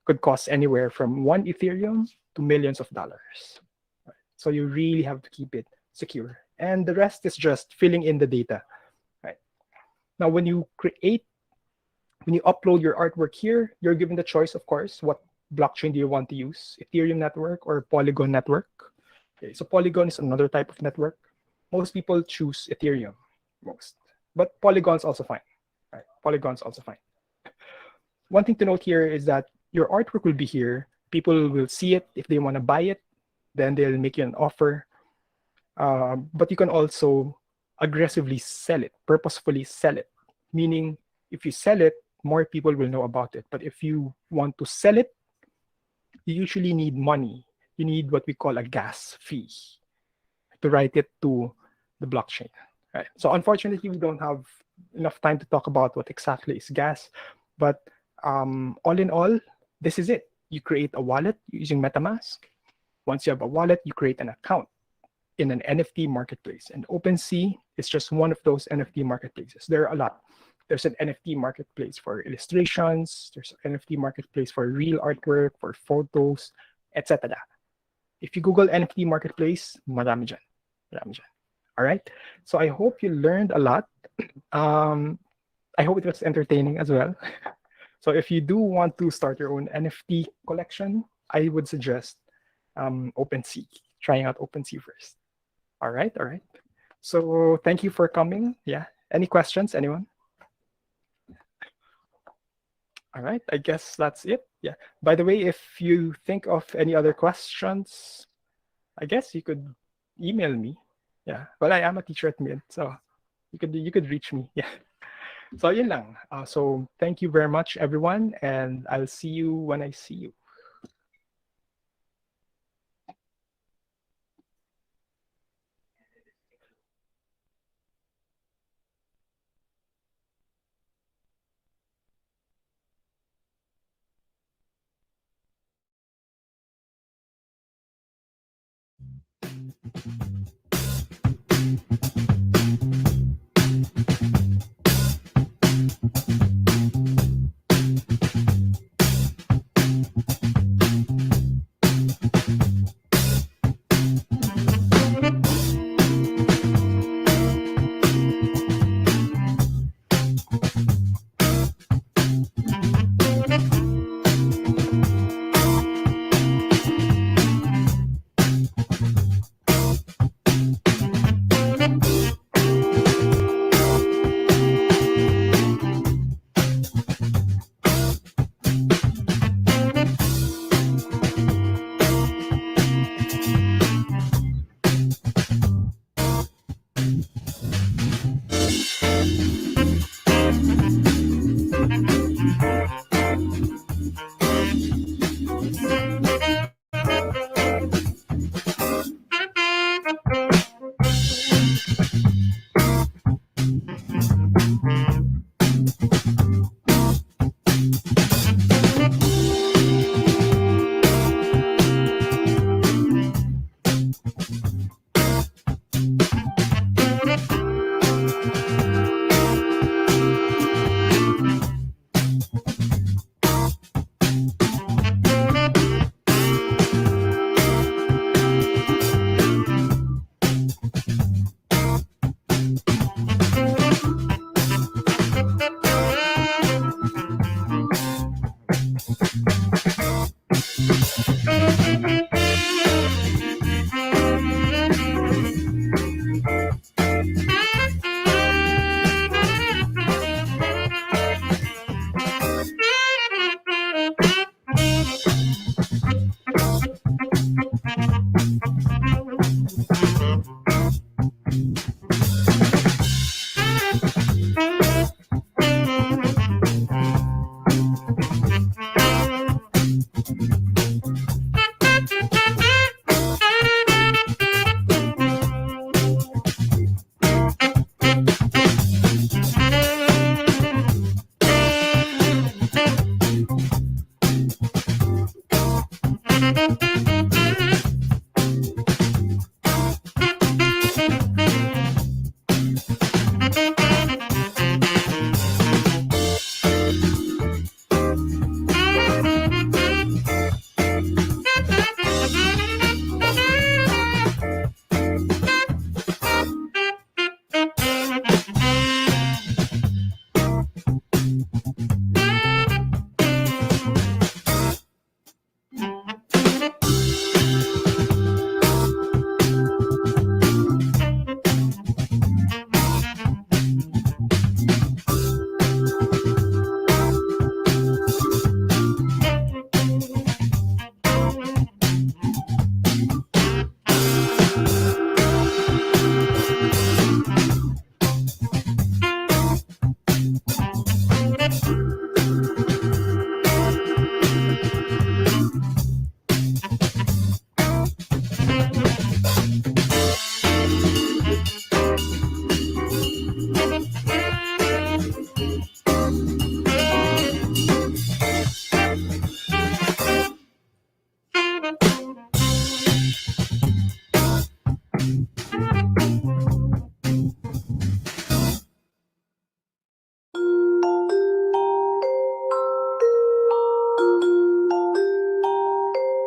could cost anywhere from 1 Ethereum to millions of dollars. Right? So you really have to keep it secure. And the rest is just filling in the data. Right? Now, when you upload your artwork here, you're given the choice, of course, what blockchain do you want to use? Ethereum network or Polygon network? Okay, so Polygon is another type of network. Most people choose Ethereum most, but Polygon's also fine. Right? Polygon's also fine. One thing to note here is that your artwork will be here. People will see it. If they want to buy it, then they'll make you an offer. But you can also aggressively sell it, purposefully sell it. Meaning, if you sell it, more people will know about it. But if you want to sell it, you usually need money. You need what we call a gas fee to write it to the blockchain. Right. So unfortunately, we don't have enough time to talk about what exactly is gas. But all in all, this is it. You create a wallet using MetaMask. Once you have a wallet, you create an account in an NFT marketplace. And OpenSea is just one of those NFT marketplaces. There are a lot. There's an NFT marketplace for illustrations. There's an NFT marketplace for real artwork, for photos, etc. If you Google NFT marketplace, marami dyan. Marami dyan. All right. So I hope you learned a lot. I hope it was entertaining as well. So if you do want to start your own NFT collection, I would suggest OpenSea, trying out OpenSea first. All right. All right. So thank you for coming. Yeah. Any questions, anyone? All right. I guess that's it. Yeah. By the way, if you think of any other questions, I guess you could email me. Yeah. Well, I am a teacher at Mid, so you could reach me. Yeah. So yun lang. So thank you very much, everyone, and I'll see you when I see you.